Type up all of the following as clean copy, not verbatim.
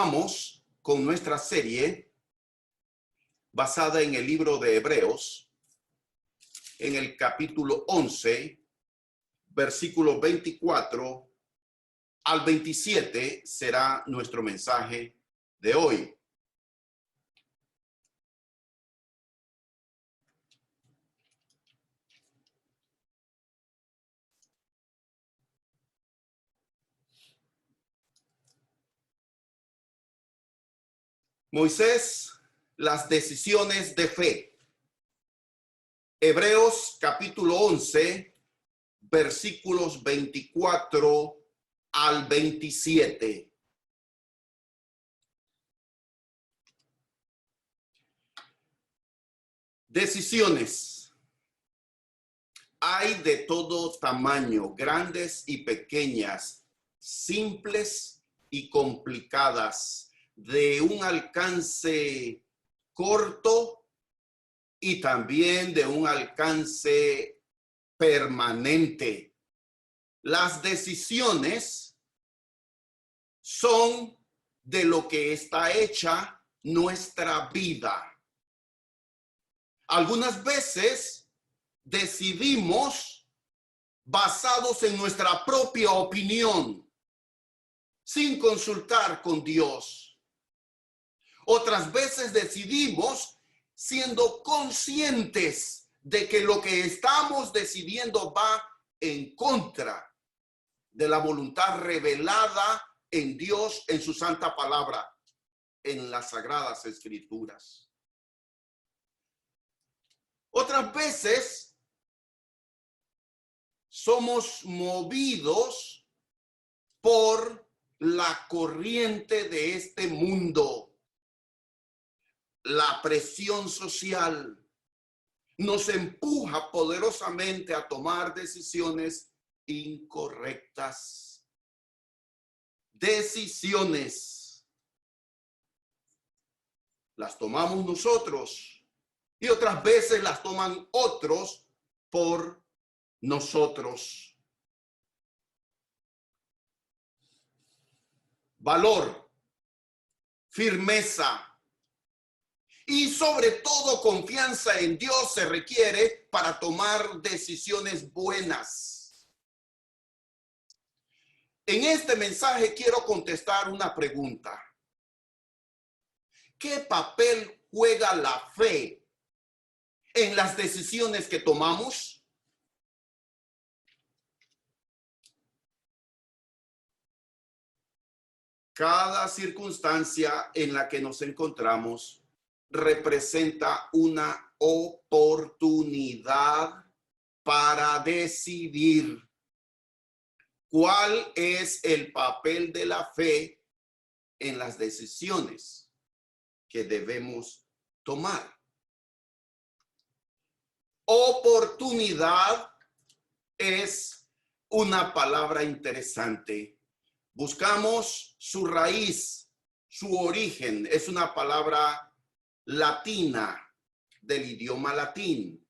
Continuamos con nuestra serie basada en el libro de Hebreos, en el capítulo 11, versículos 24 al 27 será nuestro mensaje de hoy. Moisés, las decisiones de fe. Hebreos capítulo 11, versículos 24 al 27. Decisiones. Hay de todo tamaño, grandes y pequeñas, simples y complicadas, de un alcance corto y también de un alcance permanente. Las decisiones son de lo que está hecha nuestra vida. Algunas veces decidimos basados en nuestra propia opinión, sin consultar con Dios. Otras veces decidimos siendo conscientes de que lo que estamos decidiendo va en contra de la voluntad revelada en Dios, en su santa palabra, en las sagradas escrituras. Otras veces somos movidos por la corriente de este mundo. La presión social nos empuja poderosamente a tomar decisiones incorrectas. Decisiones las tomamos nosotros y otras veces las toman otros por nosotros. Valor, firmeza y sobre todo confianza en Dios se requiere para tomar decisiones buenas. En este mensaje quiero contestar una pregunta. ¿Qué papel juega la fe en las decisiones que tomamos? Cada circunstancia en la que nos encontramos representa una oportunidad para decidir. ¿Cuál es el papel de la fe en las decisiones que debemos tomar? Oportunidad es una palabra interesante. Buscamos su raíz, su origen. Es una palabra latina, del idioma latín.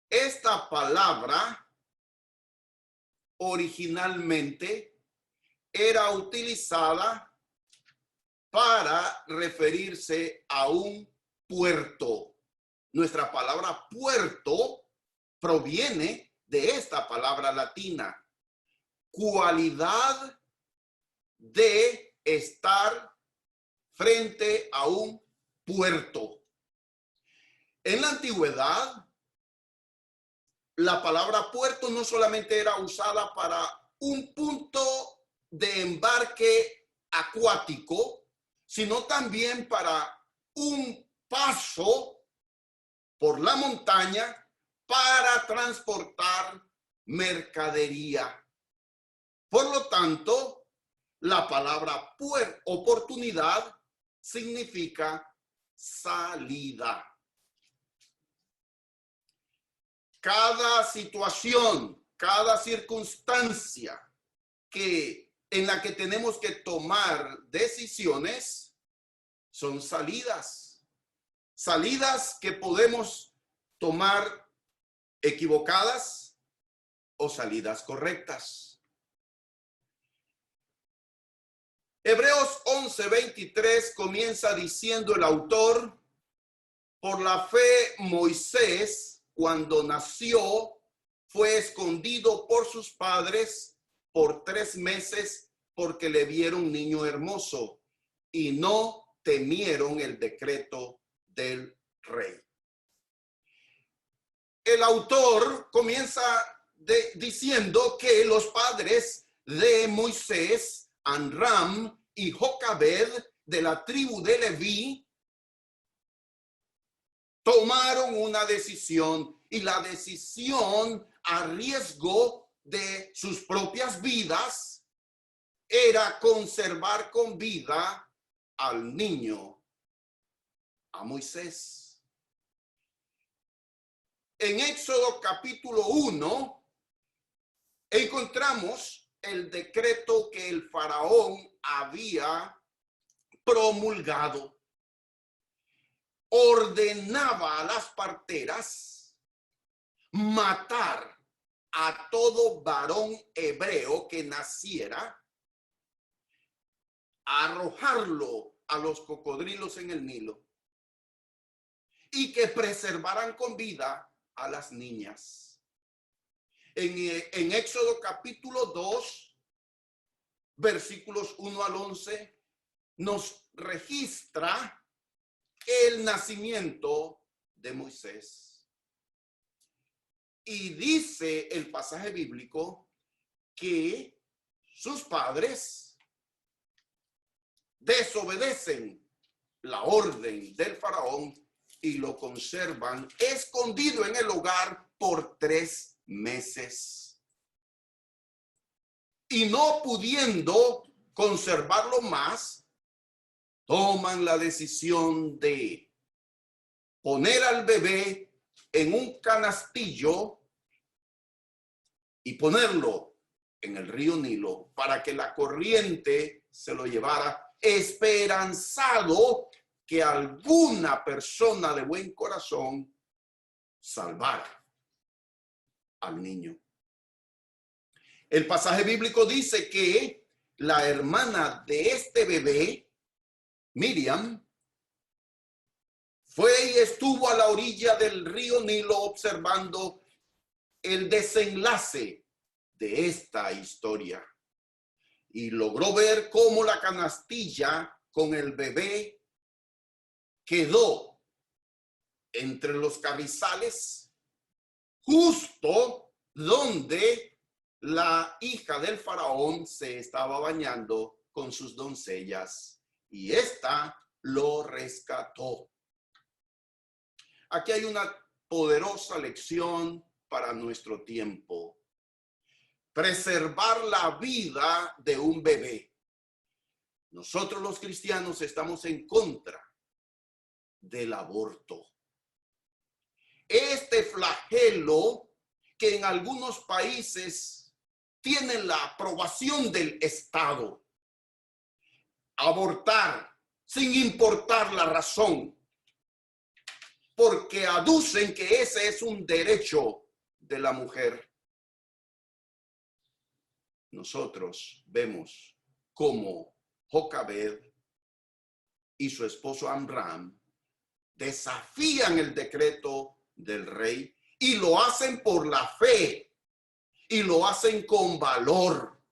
Esta palabra originalmente era utilizada para referirse a un puerto. Nuestra palabra puerto proviene de esta palabra latina. Cualidad de estar frente a un puerto. En la antigüedad, la palabra puerto no solamente era usada para un punto de embarque acuático, sino también para un paso por la montaña para transportar mercadería. Por lo tanto, la palabra oportunidad significa salida. Cada situación, cada circunstancia en la que tenemos que tomar decisiones son salidas. Salidas que podemos tomar equivocadas o salidas correctas. Hebreos 11:23 comienza diciendo el autor: por la fe Moisés, cuando nació, fue escondido por sus padres por 3 meses porque le vieron niño hermoso y no temieron el decreto del rey. El autor comienza diciendo que los padres de Moisés, Amram y Jocabed, de la tribu de Leví, tomaron una decisión, y la decisión, a riesgo de sus propias vidas, era conservar con vida al niño, a Moisés. En Éxodo capítulo 1 encontramos el decreto que el faraón había promulgado. Ordenaba a las parteras matar a todo varón hebreo que naciera, arrojarlo a los cocodrilos en el Nilo, y que preservaran con vida a las niñas. En Éxodo capítulo 2, versículos 1 al 11, nos registra el nacimiento de Moisés. Y dice el pasaje bíblico que sus padres desobedecen la orden del faraón y lo conservan escondido en el hogar por 3 meses. Y no pudiendo conservarlo más, toman la decisión de poner al bebé en un canastillo y ponerlo en el río Nilo para que la corriente se lo llevara, esperanzado que alguna persona de buen corazón salvara al niño. El pasaje bíblico dice que la hermana de este bebé, Miriam, fue y estuvo a la orilla del río Nilo observando el desenlace de esta historia, y logró ver cómo la canastilla con el bebé quedó entre los carrizales, justo donde la hija del faraón se estaba bañando con sus doncellas, y ésta lo rescató. Aquí hay una poderosa lección para nuestro tiempo: preservar la vida de un bebé. Nosotros los cristianos estamos en contra del aborto. Este flagelo que en algunos países tiene la aprobación del Estado. Abortar sin importar la razón, porque aducen que ese es un derecho de la mujer. Nosotros vemos cómo Jocabed y su esposo Amram desafían el decreto del rey, y lo hacen por la fe, y lo hacen con valor.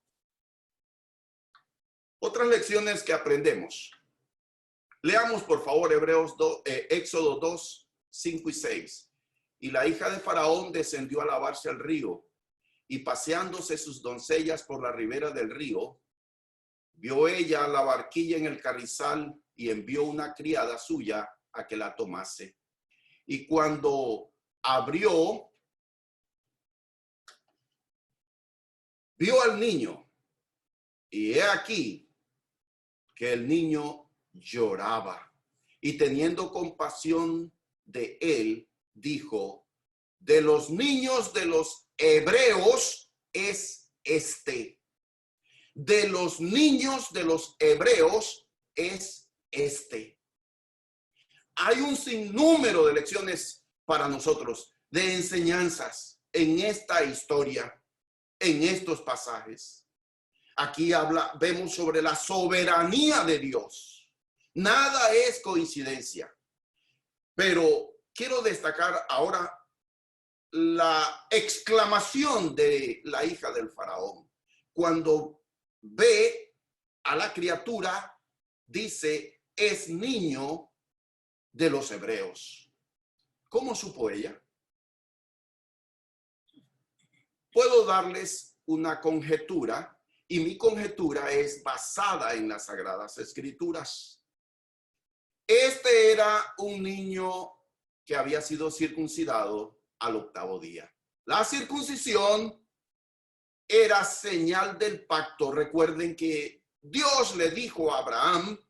Otras lecciones que aprendemos. Leamos por favor Éxodo 2, 5 y 6. Y la hija de Faraón descendió a lavarse al río, y paseándose sus doncellas por la ribera del río, vio ella la barquilla en el carrizal, y envió una criada suya a que la tomase. Y cuando abrió, vio al niño, y he aquí que el niño lloraba, y teniendo compasión de él, dijo: de los niños de los hebreos es este. De los niños de los hebreos es este. Hay un sinnúmero de lecciones para nosotros, de enseñanzas en esta historia, en estos pasajes. aquí vemos sobre la soberanía de Dios. Nada es coincidencia. Pero quiero destacar ahora la exclamación de la hija del faraón. Cuando ve a la criatura, dice, es niño de los hebreos. ¿Cómo supo ella? Puedo darles una conjetura, y mi conjetura es basada en las Sagradas Escrituras. Este era un niño que había sido circuncidado al 8º día. La circuncisión era señal del pacto. Recuerden que Dios le dijo a Abraham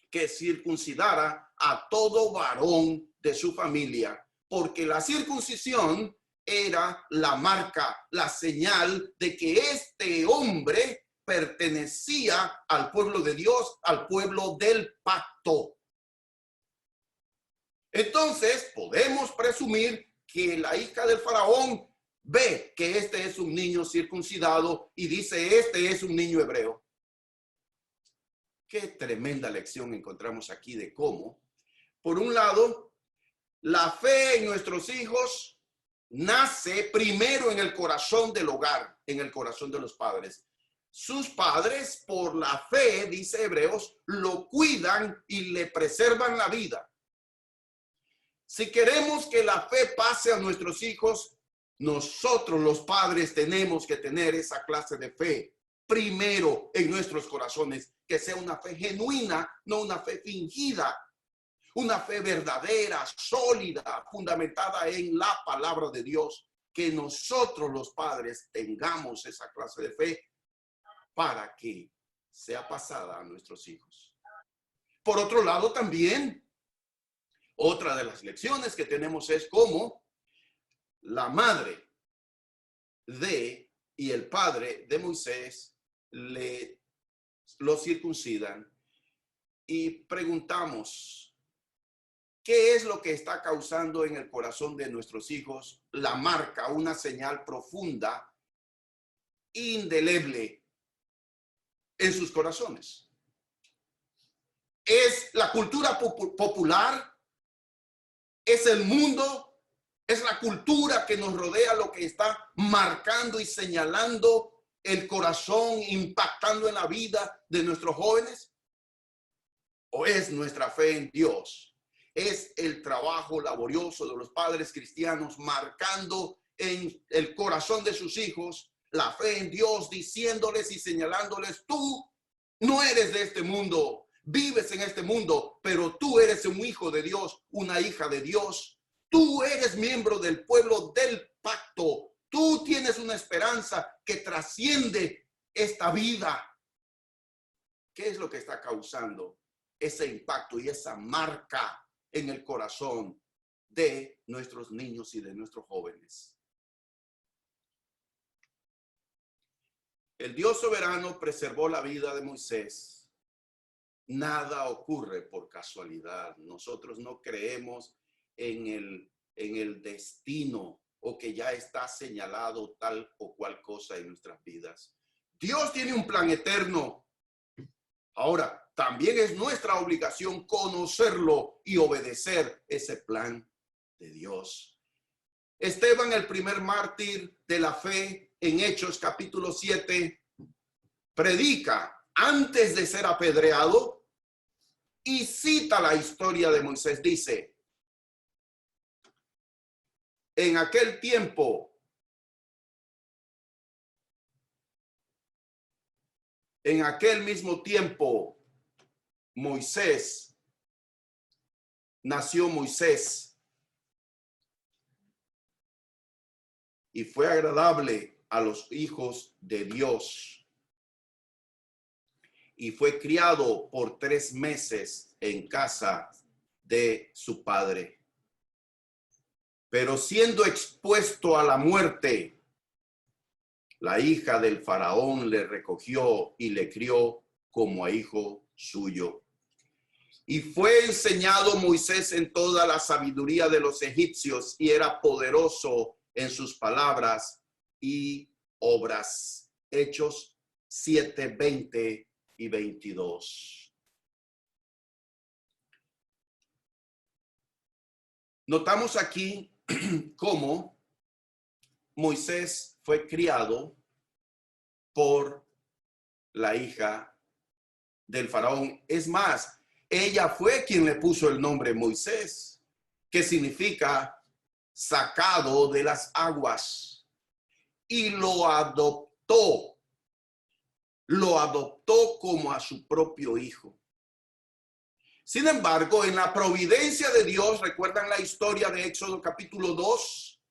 que circuncidara a todo varón de su familia, porque la circuncisión era la marca, la señal de que este hombre pertenecía al pueblo de Dios, al pueblo del pacto. Entonces podemos presumir que la hija del faraón ve que este es un niño circuncidado y dice, este es un niño hebreo. Qué tremenda lección encontramos aquí de cómo, por un lado, la fe en nuestros hijos nace primero en el corazón del hogar, en el corazón de los padres. Sus padres, por la fe, dice Hebreos, lo cuidan y le preservan la vida. Si queremos que la fe pase a nuestros hijos, nosotros los padres tenemos que tener esa clase de fe primero en nuestros corazones, que sea una fe genuina, no una fe fingida, una fe verdadera, sólida, fundamentada en la palabra de Dios, que nosotros los padres tengamos esa clase de fe para que sea pasada a nuestros hijos. Por otro lado, también, otra de las lecciones que tenemos es cómo la madre y el padre de Moisés lo circuncidan, y preguntamos, ¿qué es lo que está causando en el corazón de nuestros hijos la marca, una señal profunda, indeleble en sus corazones? ¿Es la cultura popular? ¿Es el mundo? ¿Es la cultura que nos rodea lo que está marcando y señalando el corazón, impactando en la vida de nuestros jóvenes? ¿O es nuestra fe en Dios? Es el trabajo laborioso de los padres cristianos marcando en el corazón de sus hijos la fe en Dios, diciéndoles y señalándoles, tú no eres de este mundo, vives en este mundo, pero tú eres un hijo de Dios, una hija de Dios. Tú eres miembro del pueblo del pacto. Tú tienes una esperanza que trasciende esta vida. ¿Qué es lo que está causando ese impacto y esa marca en el corazón de nuestros niños y de nuestros jóvenes? El Dios soberano preservó la vida de Moisés. Nada ocurre por casualidad. Nosotros no creemos en el destino o que ya está señalado tal o cual cosa en nuestras vidas. Dios tiene un plan eterno. Ahora, también es nuestra obligación conocerlo y obedecer ese plan de Dios. Esteban, el primer mártir de la fe, en Hechos capítulo 7, predica antes de ser apedreado y cita la historia de Moisés. Dice, en aquel mismo tiempo, nació Moisés, y fue agradable a los hijos de Dios, y fue criado por 3 meses en casa de su padre. Pero siendo expuesto a la muerte, la hija del faraón le recogió y le crió como a hijo suyo. Y fue enseñado Moisés en toda la sabiduría de los egipcios, y era poderoso en sus palabras y obras. Hechos 7, 20 y 22. Notamos aquí cómo Moisés fue criado por la hija del faraón. Es más, ella fue quien le puso el nombre Moisés, que significa sacado de las aguas, y lo adoptó como a su propio hijo. Sin embargo, en la providencia de Dios, ¿recuerdan la historia de Éxodo capítulo 2?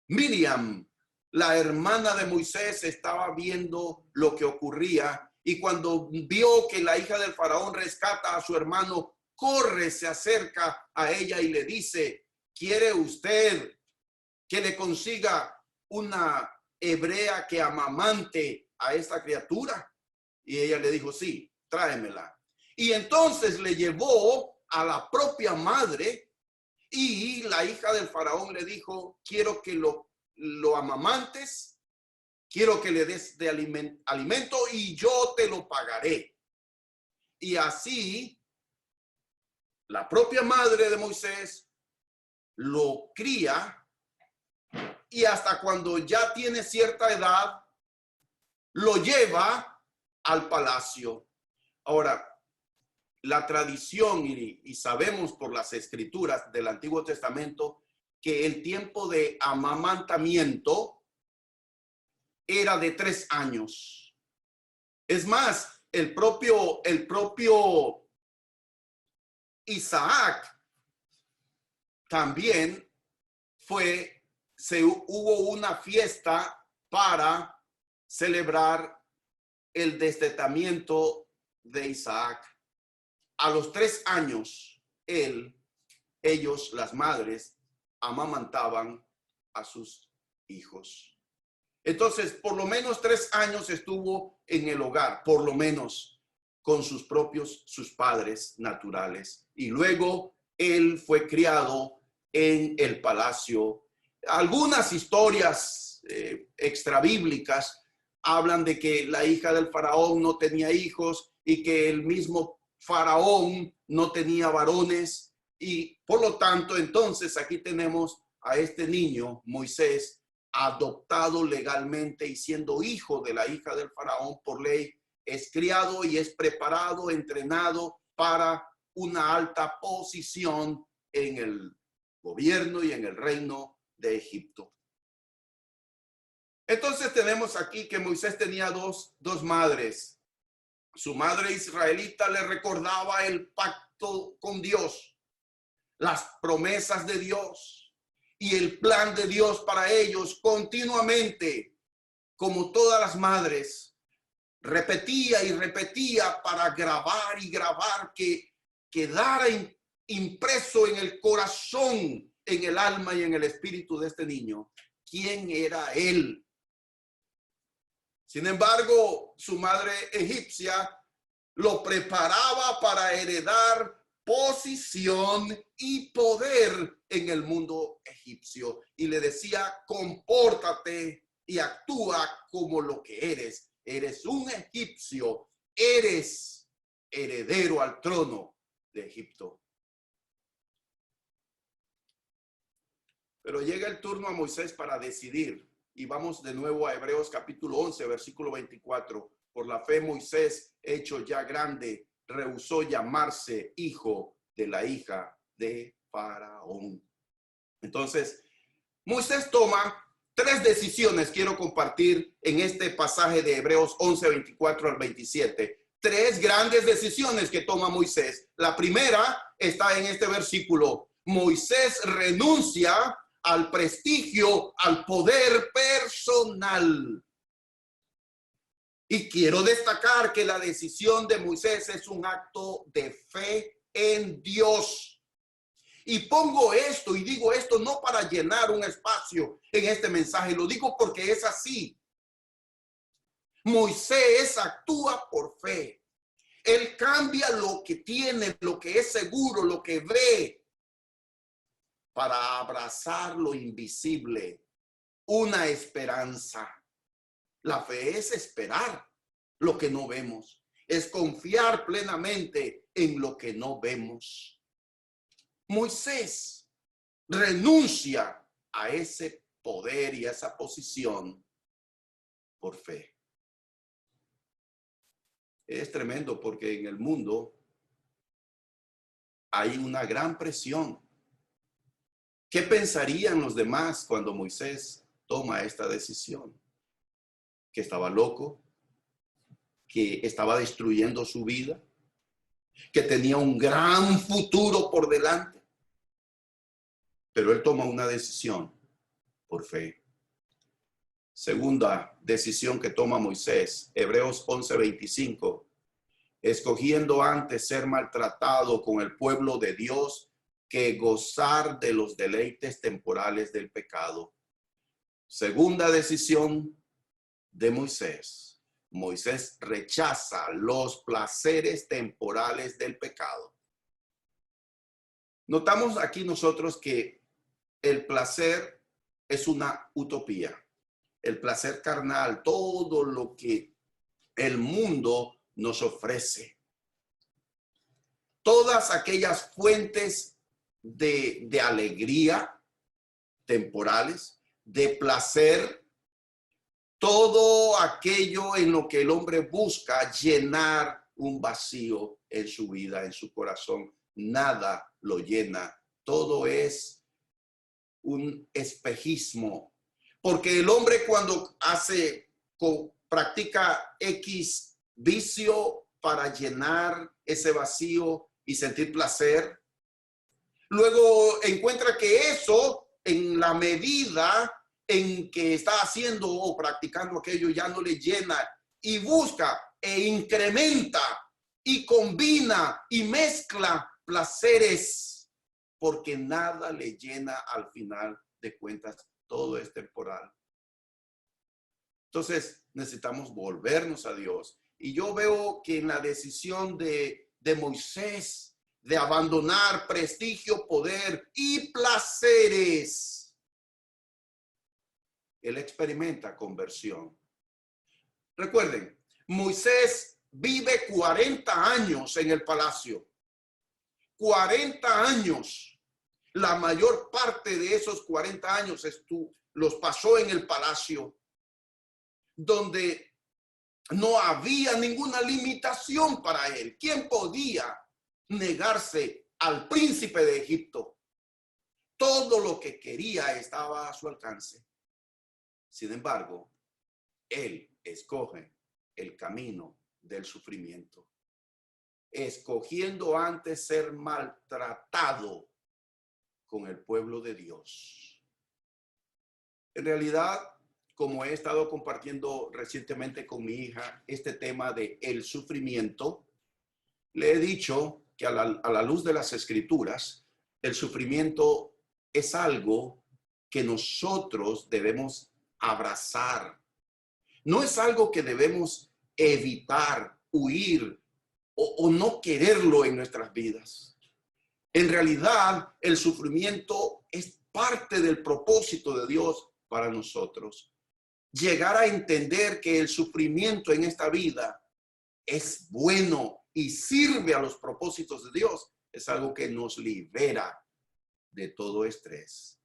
Miriam, la hermana de Moisés, estaba viendo lo que ocurría, y cuando vio que la hija del faraón rescata a su hermano, corre, se acerca a ella y le dice: ¿quiere usted que le consiga una hebrea que amamante a esta criatura? Y ella le dijo: sí, tráemela. Y entonces le llevó a la propia madre, y la hija del faraón le dijo: quiero que lo amamantes, quiero que le des de alimento y yo te lo pagaré. Y así la propia madre de Moisés lo cría, y hasta cuando ya tiene cierta edad lo lleva al palacio. Ahora, la tradición y sabemos por las escrituras del Antiguo Testamento que el tiempo de amamantamiento era de 3 años. Es más, el propio Isaac también hubo una fiesta para celebrar el destetamiento de Isaac. A los 3 años, ellos, las madres, amamantaban a sus hijos. Entonces, por lo menos 3 años estuvo en el hogar, por lo menos con sus padres naturales. Y luego él fue criado en el palacio. Algunas historias extrabíblicas hablan de que la hija del faraón no tenía hijos y que el mismo faraón no tenía varones, y por lo tanto entonces aquí tenemos a este niño Moisés adoptado legalmente y siendo hijo de la hija del faraón por ley, es criado y es preparado, entrenado para una alta posición en el gobierno y en el reino de Egipto. Entonces tenemos aquí que Moisés tenía dos madres. Su madre israelita le recordaba el pacto con Dios, las promesas de Dios y el plan de Dios para ellos continuamente. Como todas las madres, repetía y repetía para grabar y grabar, que quedara impreso en el corazón, en el alma y en el espíritu de este niño quién era él. Sin embargo, su madre egipcia lo preparaba para heredar posición y poder en el mundo egipcio, y le decía: compórtate y actúa como lo que eres. Eres un egipcio, eres heredero al trono de Egipto. Pero llega el turno a Moisés para decidir. Y vamos de nuevo a Hebreos capítulo 11, versículo 24. Por la fe Moisés, hecho ya grande, rehusó llamarse hijo de la hija de Faraón. Entonces, Moisés toma 3 decisiones, quiero compartir en este pasaje de Hebreos 11, 24 al 27. 3 grandes decisiones que toma Moisés. La primera está en este versículo. Moisés renuncia al prestigio, al poder personal. Y quiero destacar que la decisión de Moisés es un acto de fe en Dios. Y pongo esto y digo esto no para llenar un espacio en este mensaje, lo digo porque es así. Moisés actúa por fe. Él cambia lo que tiene, lo que es seguro, lo que ve, para abrazar lo invisible, una esperanza. La fe es esperar. lo que no vemos. Es confiar plenamente en lo que no vemos. Moisés renuncia a ese poder y a esa posición por fe. Es tremendo porque en el mundo hay una gran presión. ¿Qué pensarían los demás cuando Moisés toma esta decisión? ¿Que estaba loco? ¿Que estaba destruyendo su vida? ¿Que tenía un gran futuro por delante? Pero él toma una decisión por fe. Segunda decisión que toma Moisés, Hebreos 11:25, escogiendo antes ser maltratado con el pueblo de Dios que gozar de los deleites temporales del pecado. Segunda decisión de Moisés. Moisés rechaza los placeres temporales del pecado. Notamos aquí nosotros que el placer es una utopía. El placer carnal, todo lo que el mundo nos ofrece. Todas aquellas fuentes de alegría temporales, de placer, todo aquello en lo que el hombre busca llenar un vacío en su vida, en su corazón. Nada lo llena. Todo es un espejismo. Porque el hombre cuando practica X vicio para llenar ese vacío y sentir placer, luego encuentra que eso, en la medida en que está haciendo o practicando aquello, ya no le llena y busca e incrementa y combina y mezcla placeres, porque nada le llena al final de cuentas. Todo es temporal. Entonces necesitamos volvernos a Dios. Y yo veo que en la decisión de Moisés de abandonar prestigio, poder y placeres, él experimenta conversión. Recuerden, Moisés vive 40 años en el palacio. 40 años. La mayor parte de esos 40 años los pasó en el palacio, donde no había ninguna limitación para él. ¿Quién podía negarse al príncipe de Egipto? Todo lo que quería estaba a su alcance. Sin embargo, él escoge el camino del sufrimiento, escogiendo antes ser maltratado con el pueblo de Dios. En realidad, como he estado compartiendo recientemente con mi hija este tema de el sufrimiento, le he dicho que a la luz de las escrituras, el sufrimiento es algo que nosotros debemos abrazar. No es algo que debemos evitar, huir o no quererlo en nuestras vidas. En realidad, el sufrimiento es parte del propósito de Dios para nosotros. Llegar a entender que el sufrimiento en esta vida es bueno y sirve a los propósitos de Dios es algo que nos libera de todo estrés.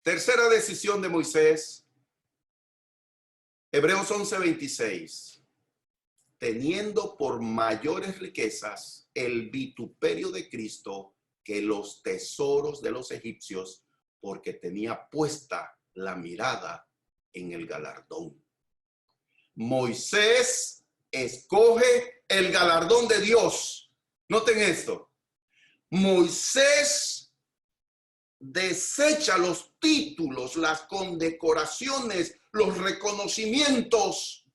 Tercera decisión de Moisés, Hebreos 11:26. Teniendo por mayores riquezas el vituperio de Cristo que los tesoros de los egipcios, porque tenía puesta la mirada en el galardón. Moisés escoge el galardón de Dios. Noten esto. Moisés desecha los títulos, las condecoraciones, los reconocimientos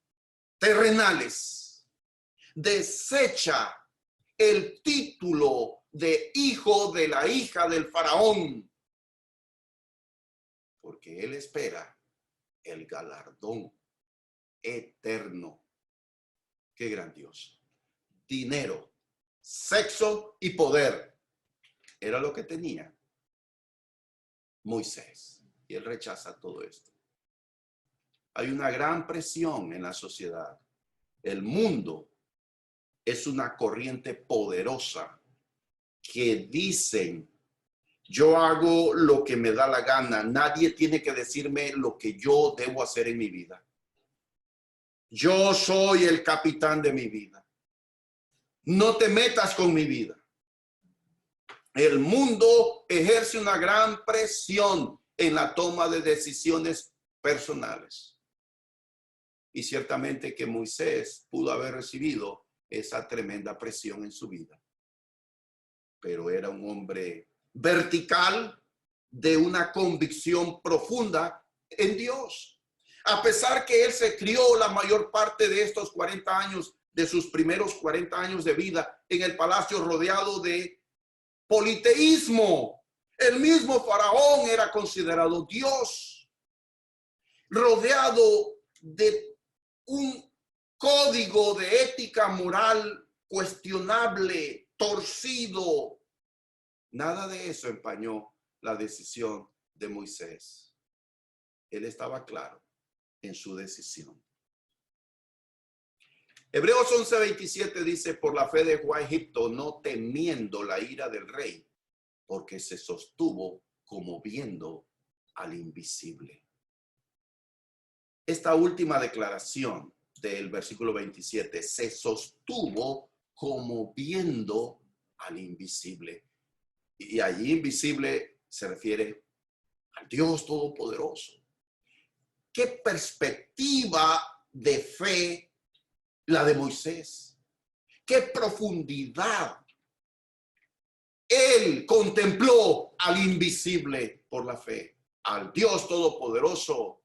terrenales. Desecha el título de hijo de la hija del faraón, porque él espera el galardón eterno. Qué grandioso. Dinero, sexo y poder era lo que tenía Moisés, y él rechaza todo esto. Hay una gran presión en la sociedad. El mundo es una corriente poderosa que dicen, yo hago lo que me da la gana. Nadie tiene que decirme lo que yo debo hacer en mi vida. Yo soy el capitán de mi vida. No te metas con mi vida. El mundo ejerce una gran presión en la toma de decisiones personales. Y ciertamente que Moisés pudo haber recibido esa tremenda presión en su vida. Pero era un hombre vertical, de una convicción profunda en Dios. A pesar que él se crió la mayor parte de estos 40 años, de sus primeros 40 años de vida en el palacio rodeado de politeísmo. El mismo faraón era considerado Dios, rodeado de un código de ética moral cuestionable, torcido. Nada de eso empañó la decisión de Moisés. Él estaba claro en su decisión. Hebreos 11:27 dice, por la fe dejó a Egipto, no temiendo la ira del rey, porque se sostuvo como viendo al invisible. Esta última declaración del versículo 27, se sostuvo como viendo al invisible. Y allí invisible se refiere al Dios Todopoderoso. ¿Qué perspectiva de fe la de Moisés? ¿Qué profundidad? Él contempló al invisible por la fe, al Dios Todopoderoso,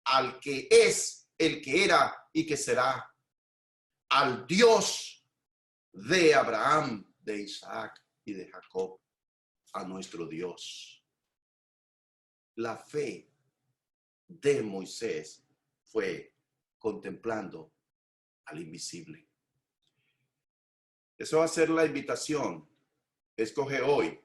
al que es, el que era y que será, al Dios de Abraham, de Isaac y de Jacob, a nuestro Dios. La fe de Moisés fue contemplando al invisible. Eso va a ser la invitación. Escoge hoy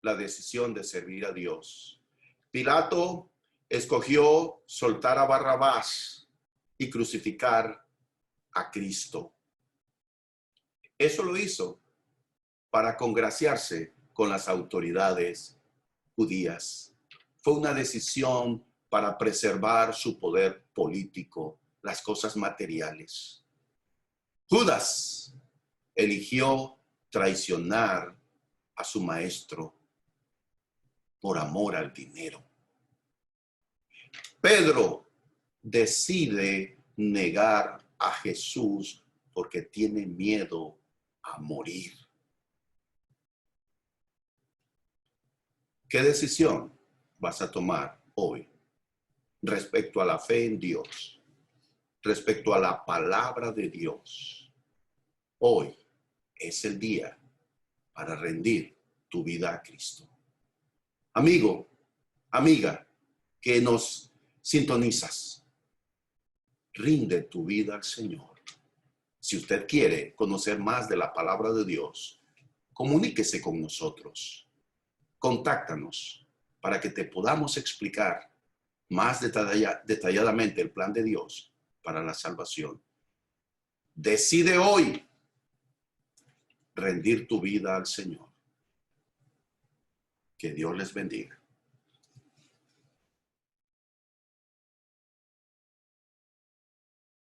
la decisión de servir a Dios. Pilato escogió soltar a Barrabás y crucificar a Cristo. Eso lo hizo para congraciarse con las autoridades judías. Fue una decisión para preservar su poder político, las cosas materiales. Judas eligió traicionar a su maestro por amor al dinero. Pedro decide negar a Jesús porque tiene miedo a morir. ¿Qué decisión vas a tomar hoy respecto a la fe en Dios, respecto a la palabra de Dios? Hoy es el día para rendir tu vida a Cristo. Amigo, amiga, que nos sintonizas, rinde tu vida al Señor. Si usted quiere conocer más de la palabra de Dios, comuníquese con nosotros. Contáctanos para que te podamos explicar más detalladamente el plan de Dios para la salvación. Decide hoy rendir tu vida al Señor. Que Dios les bendiga.